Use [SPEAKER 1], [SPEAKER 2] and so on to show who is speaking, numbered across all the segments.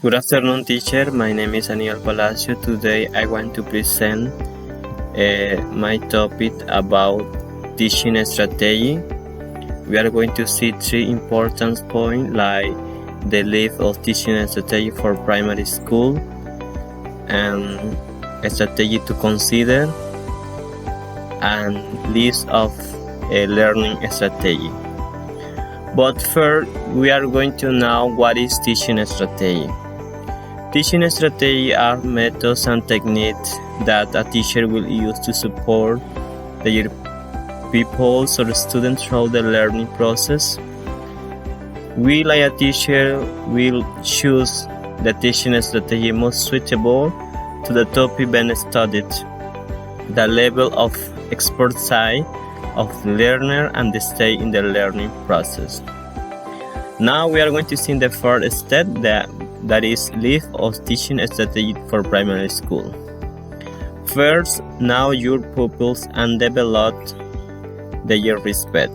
[SPEAKER 1] Good afternoon, teacher. My name is Daniel Palacio. Today I want to present my topic about teaching strategy. We are going to see three important points like the list of teaching strategy for primary school and a strategy to consider and list of a learning strategy. But first, we are going to know what is teaching strategy. Teaching strategy are methods and techniques that a teacher will use to support their pupils or students throughout the learning process. We, like a teacher, will choose the teaching strategy most suitable to the topic being studied, the level of expertise of the learner, and the stage in the learning process. Now we are going to see the first step that is list of teaching strategy for primary school. First, know your pupils and develop their respect.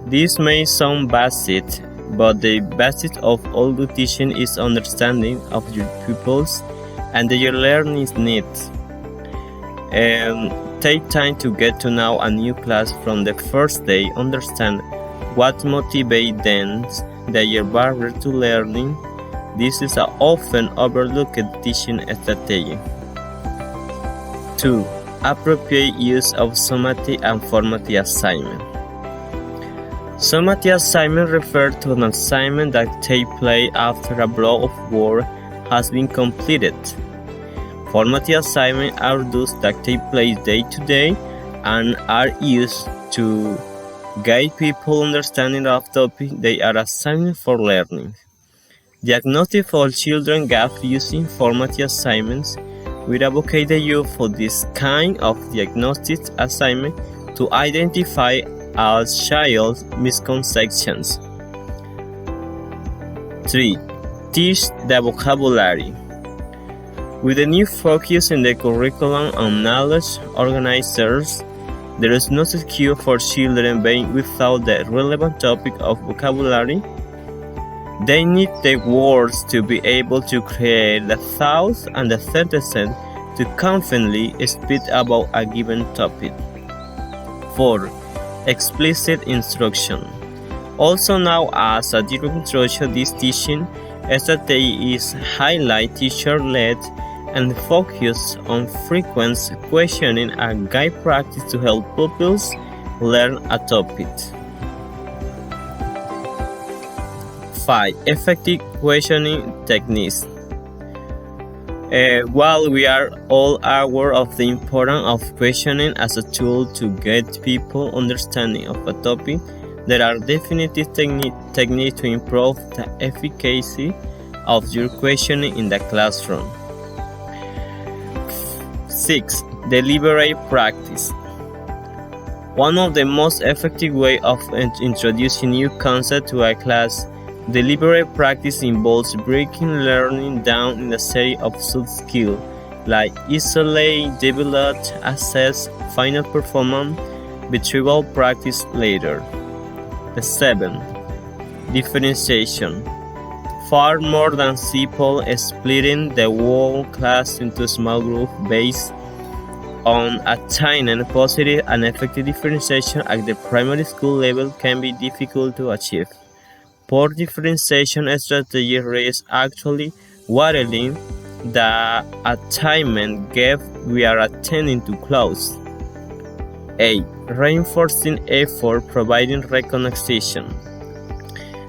[SPEAKER 1] This may sound basic, but the basis of all good teaching is understanding of your pupils and their learning needs. Take time to get to know a new class from the first day. Understand what motivates them, their barrier to learning. This is an often overlooked teaching strategy. 2. Appropriate use of summative and formative assignment. Summative assignment refers to an assignment that takes place after a block of work has been completed. Formative assignments are those that take place day to day and are used to guide people understanding of topic they are assigned for learning. Diagnostic for children gap using formative assignments. We advocate the use for this kind of diagnostic assignment to identify a child's misconceptions. 3. Teach the vocabulary. With a new focus in the curriculum on knowledge organizers, there is no excuse for children being without the relevant topic of vocabulary. They need the words to be able to create the thoughts and the sentences to confidently speak about a given topic. 4. Explicit instruction. Also known as a direct instruction, this teaching strategy is highlight teacher-led and focus on frequent questioning and guide practice to help pupils learn a topic. 5. Effective questioning techniques. While we are all aware of the importance of questioning as a tool to get people understanding of a topic, there are definitive techniques to improve the efficacy of your questioning in the classroom. 6. Deliberate practice. One of the most effective ways of introducing new concepts to a class, deliberate practice involves breaking learning down in a series of sub-skills like isolate, develop, assess, final performance, retrieval practice later. 7. Differentiation. Far more than simple splitting the whole class into small groups based on attaining positive and effective differentiation at the primary school level can be difficult to achieve. Poor differentiation strategy risks actually widening the attainment gap we are attempting to close. 8. Reinforcing effort, providing recognition.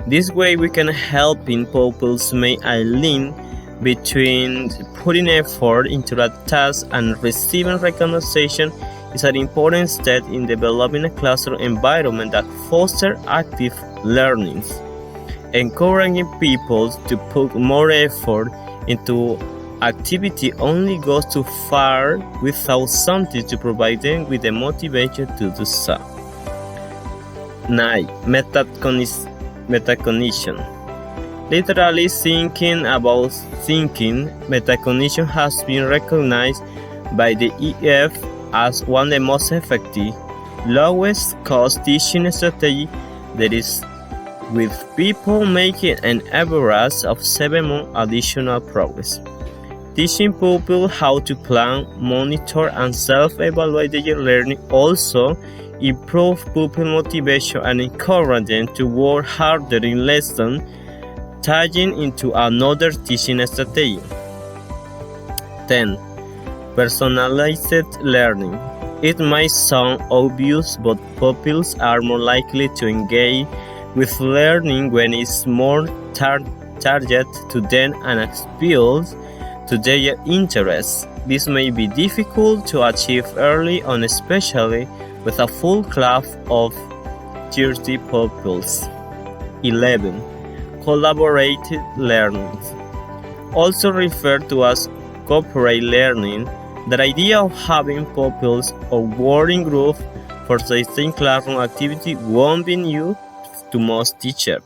[SPEAKER 1] This way we can help pupils make a link between putting effort into a task and receiving recognition is an important step in developing a classroom environment that fosters active learning. Encouraging people to put more effort into activity only goes too far without something to provide them with the motivation to do so. 9. Metacognition. Literally thinking about thinking, metacognition has been recognized by the EF as one of the most effective, lowest cost teaching strategy that is with people making an average of 7 months additional progress. Teaching pupils how to plan, monitor, and self-evaluate their learning also improve pupil motivation and encourage them to work harder in lessons, tying into another teaching strategy. 10. Personalized learning. It might sound obvious, but pupils are more likely to engage with learning when it's more targeted to them and appeals to their interests. This may be difficult to achieve early on, especially with a full class of 30 pupils. 11. Collaborative learning. Also referred to as corporate learning, the idea of having pupils or working groups for the same classroom activity won't be new to most teachers.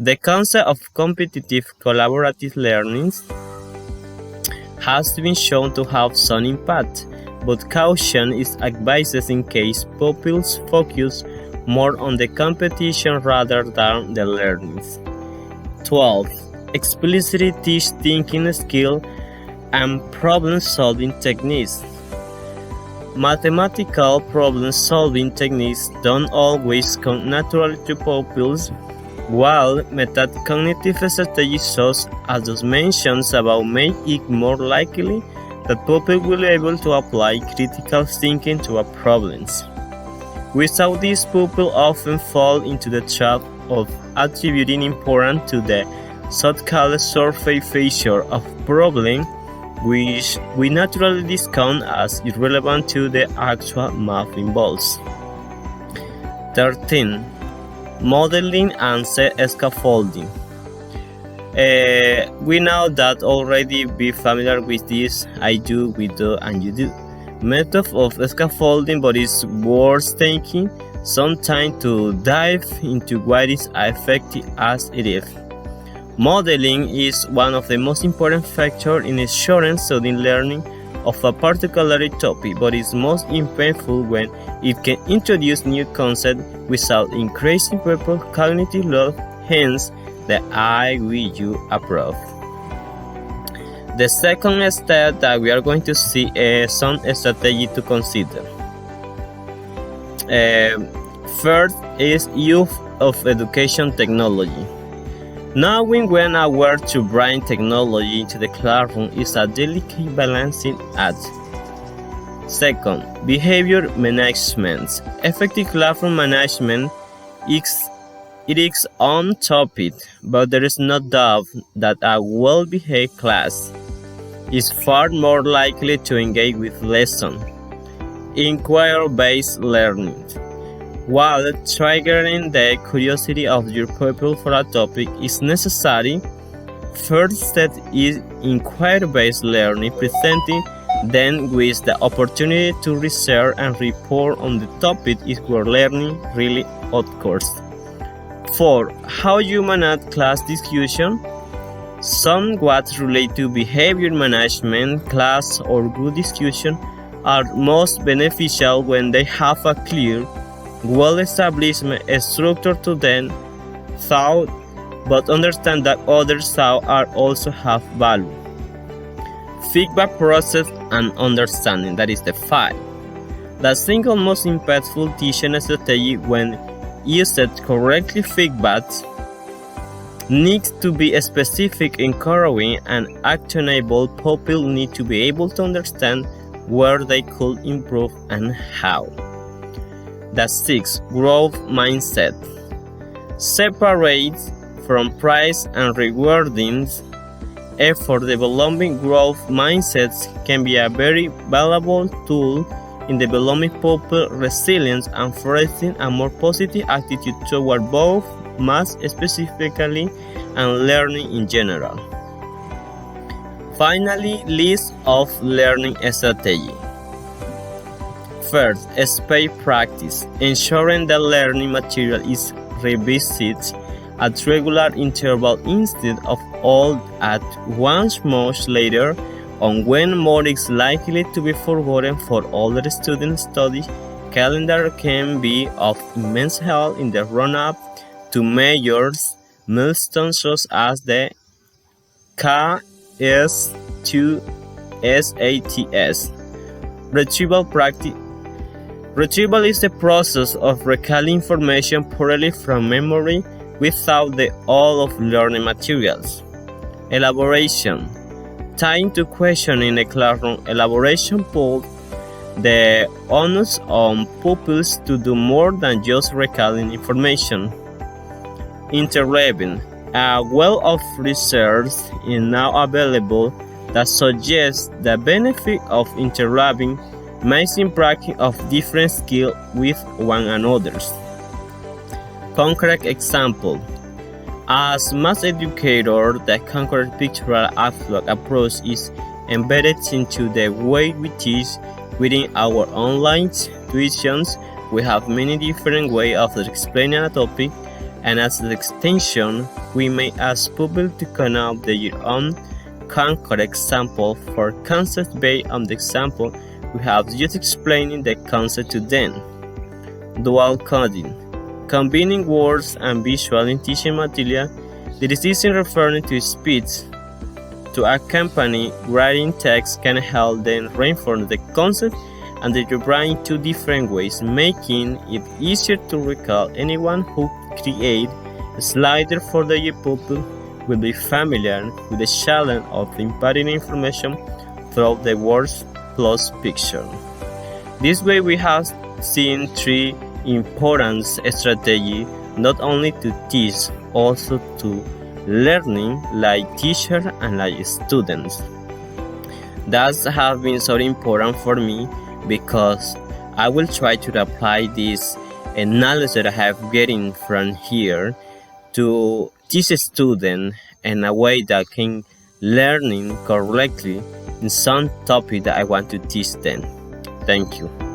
[SPEAKER 1] The concept of competitive collaborative learning has been shown to have some impact, but caution is advised in case pupils focus more on the competition rather than the learning. 12. Explicitly teach thinking skills and problem-solving techniques. Mathematical problem-solving techniques don't always come naturally to pupils, while meta-cognitive strategies such as those mentioned above make it more likely that pupils will be able to apply critical thinking to problems. Without this, pupils often fall into the trap of attributing importance to the so-called surface feature of problem, which we naturally discount as irrelevant to the actual math involved. 13. Modeling and scaffolding. We know that already be familiar with this I do, we do, and you do method of scaffolding, but it's worth taking some time to dive into what is effective as it is. Modeling is one of the most important factors in ensuring student learning of a particular topic, but is most impactful when it can introduce new concepts without increasing people's cognitive load, hence the I, we, you approach. The second step that we are going to see is some strategy to consider. First is use of education technology. Knowing when and where to bring technology into the classroom is a delicate balancing act. Second, behavior management. Effective classroom management is its own topic, but there is no doubt that a well-behaved class is far more likely to engage with lessons. Inquiry-based learning. While triggering the curiosity of your pupil for a topic is necessary, first step is inquiry-based learning, presenting them with the opportunity to research and report on the topic is where learning really occurs. 4. How you manage class discussion. Somewhat related to behavior management, class or group discussion are most beneficial when they have a clear, well-established structure to them thought, but understand that other thoughts are also have value. Feedback process and understanding, that is the 5. The single most impactful teaching strategy when used correctly, feedback needs to be specific, encouraging, and actionable. Pupils need to be able to understand where they could improve and how. The 6. Growth mindset. Separate from prize and rewarding effort. Developing growth mindsets can be a very valuable tool in developing pupil resilience and fostering a more positive attitude toward both math specifically and learning in general. Finally, list of learning strategy. First, space practice, ensuring that learning material is revisited at regular intervals instead of all at once much later on when more is likely to be forgotten. For older students, study calendar can be of immense help in the run-up to major milestones such as the KS2 SATs. Retrieval is the process of recalling information purely from memory without the all of learning materials. Elaboration. Tying to question in the classroom, elaboration puts the onus on pupils to do more than just recalling information. Interweaving. A wealth of research is now available that suggests the benefit of interweaving mixing practice of different skills with one another. Concrete example. As math educator, the concrete pictorial approach is embedded into the way we teach. Within our online tuitions, we have many different ways of explaining a topic, and as an extension, we may ask pupils to come up with their own concrete example for concepts based on the example we have just explaining the concept to them. Dual coding. Combining words and visual in teaching material. The decision referring to speech to accompany writing text can help them reinforce the concept and the brain in two different ways, making it easier to recall. Anyone who creates a slider for the pupil will be familiar with the challenge of imparting information through the words plus picture. This way we have seen three important strategies, not only to teach, also to learning like teacher and like students. That have been so important for me because I will try to apply this knowledge that I have getting from here to teach a student in a way that can learning correctly in some topic that I want to teach them. Thank you.